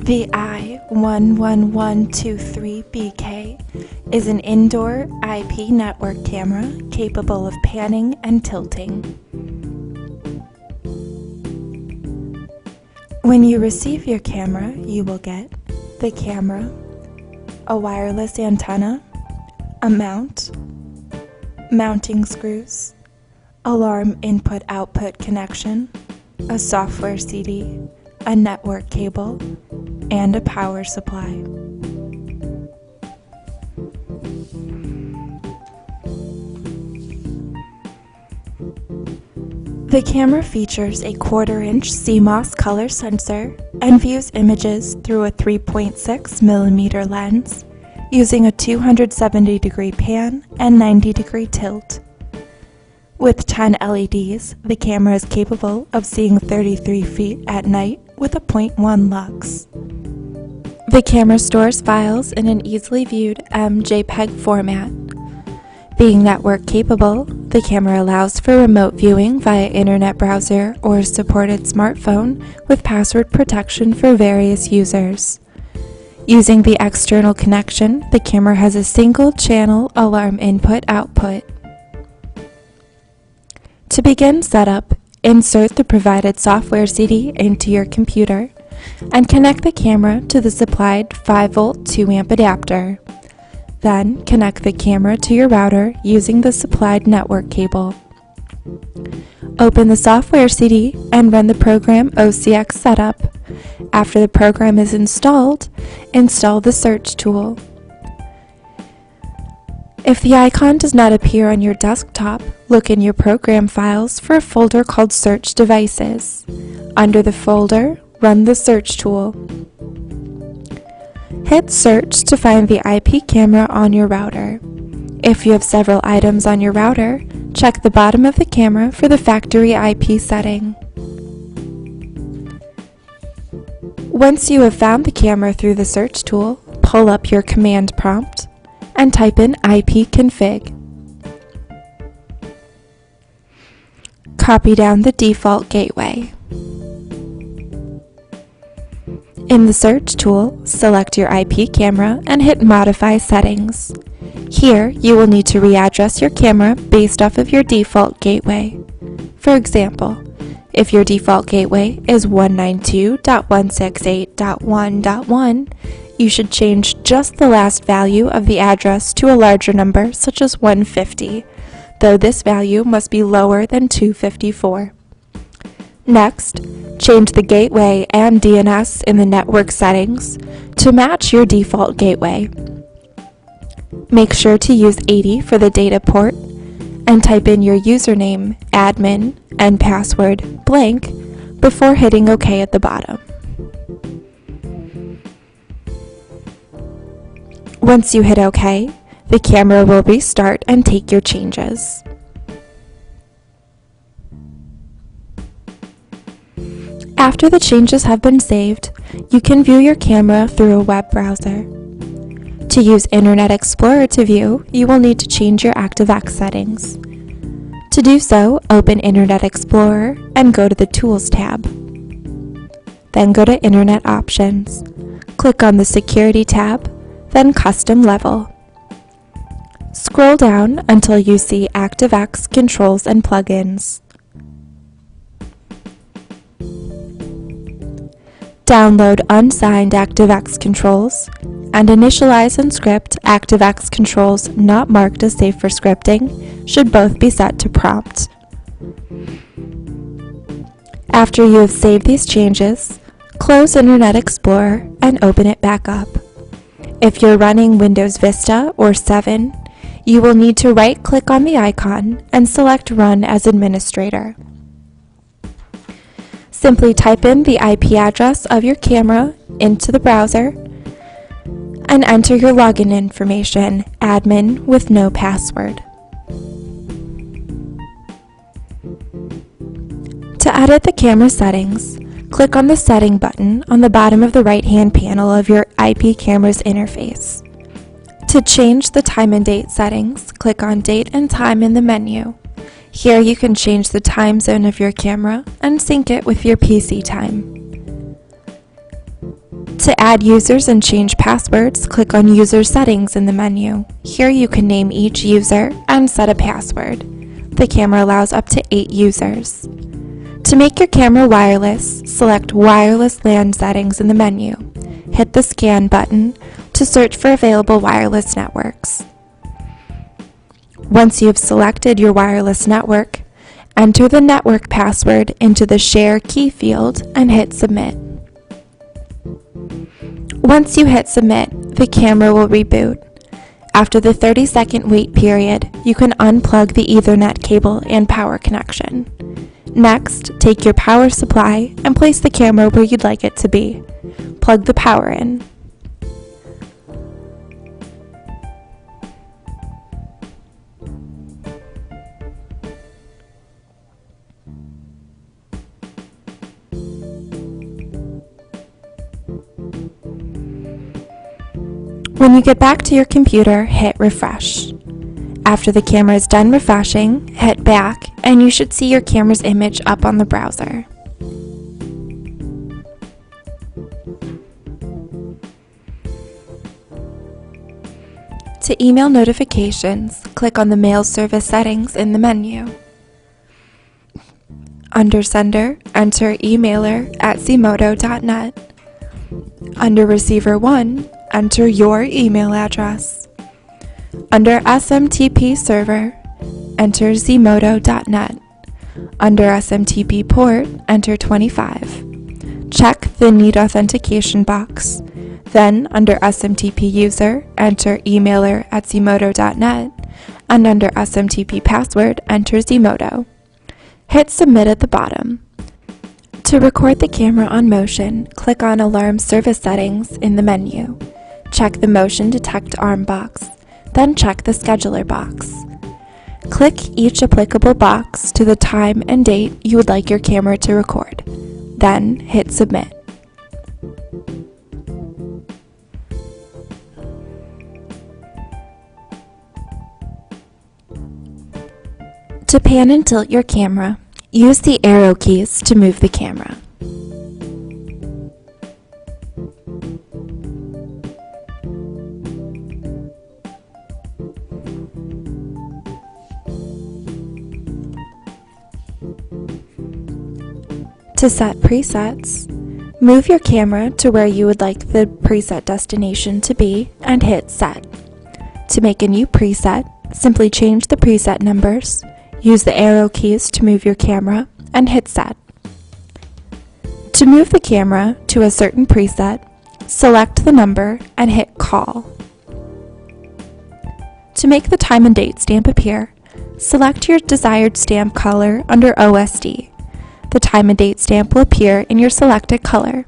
The CM-I11123BK is an indoor IP network camera capable of panning and tilting. When you receive your camera, you will get the camera, a wireless antenna, a mount, mounting screws, alarm input-output connection, a software CD, a network cable, and a power supply. The camera features a 1/4-inch CMOS color sensor and views images through a 3.6mm lens using a 270-degree pan and 90-degree tilt. With 10 LEDs, the camera is capable of seeing 33 feet at night with a 0.1 lux. The camera stores files in an easily viewed JPEG format. Being network capable, the camera allows for remote viewing via internet browser or supported smartphone with password protection for various users. Using the external connection, the camera has a single-channel alarm input-output. To begin setup, insert the provided software CD into your computer and connect the camera to the supplied 5V 2A adapter. Then connect the camera to your router using the supplied network cable. Open the software CD and run the program OCX Setup. After the program is installed, install the search tool. If the icon does not appear on your desktop, look in your program files for a folder called Search Devices. Under the folder, run the search tool. Hit Search to find the IP camera on your router. If you have several items on your router, check the bottom of the camera for the factory IP setting. Once you have found the camera through the search tool, pull up your command prompt and type in ipconfig. Copy down the default gateway. In the search tool, select your IP camera and hit Modify Settings. Here, you will need to readdress your camera based off of your default gateway. For example, if your default gateway is 192.168.1.1, you should change just the last value of the address to a larger number, such as 150, though this value must be lower than 254. Next, change the gateway and DNS in the network settings to match your default gateway. Make sure to use 80 for the data port and type in your username, admin, and password blank before hitting OK at the bottom. Once you hit OK, the camera will restart and take your changes. After the changes have been saved, you can view your camera through a web browser. To use Internet Explorer to view, you will need to change your ActiveX settings. To do so, open Internet Explorer and go to the Tools tab. Then go to Internet Options. Click on the Security tab, then Custom Level. Scroll down until you see ActiveX Controls and Plugins. Download unsigned ActiveX controls and initialize and script ActiveX controls not marked as safe for scripting should both be set to prompt. After you have saved these changes, close Internet Explorer and open it back up. If you're running Windows Vista or 7, you will need to right-click on the icon and select Run as Administrator. Simply type in the IP address of your camera into the browser and enter your login information, admin, with no password. To edit the camera settings, click on the Setting button on the bottom of the right-hand panel of your IP camera's interface. To change the time and date settings, click on Date and Time in the menu. Here you can change the time zone of your camera and sync it with your PC time. To add users and change passwords, click on User Settings in the menu. Here you can name each user and set a password. The camera allows up to 8 users. To make your camera wireless, select Wireless LAN Settings in the menu. Hit the Scan button to search for available wireless networks. Once you have selected your wireless network, enter the network password into the Share Key field and hit Submit. Once you hit Submit, the camera will reboot. After the 30-second wait period, you can unplug the Ethernet cable and power connection. Next, take your power supply and place the camera where you'd like it to be. Plug the power in. When you get back to your computer, hit refresh. After the camera is done refreshing, hit back and you should see your camera's image up on the browser. To email notifications, click on the Mail Service settings in the menu. Under Sender, enter emailer@cmoto.net. Under Receiver 1, enter your email address. Under SMTP Server, enter zmoto.net. Under SMTP Port, enter 25. Check the Need Authentication box. Then, under SMTP User, enter emailer@zmoto.net, and under SMTP Password, enter zmoto. Hit Submit at the bottom. To record the camera on motion, click on Alarm Service Settings in the menu. Check the Motion Detect Arm box, then check the Scheduler box. Click each applicable box to the time and date you would like your camera to record. Then hit Submit. To pan and tilt your camera, use the arrow keys to move the camera. To set presets, move your camera to where you would like the preset destination to be and hit Set. To make a new preset, simply change the preset numbers, use the arrow keys to move your camera, and hit Set. To move the camera to a certain preset, select the number and hit Call. To make the time and date stamp appear, select your desired stamp color under OSD. The time and date stamp will appear in your selected color.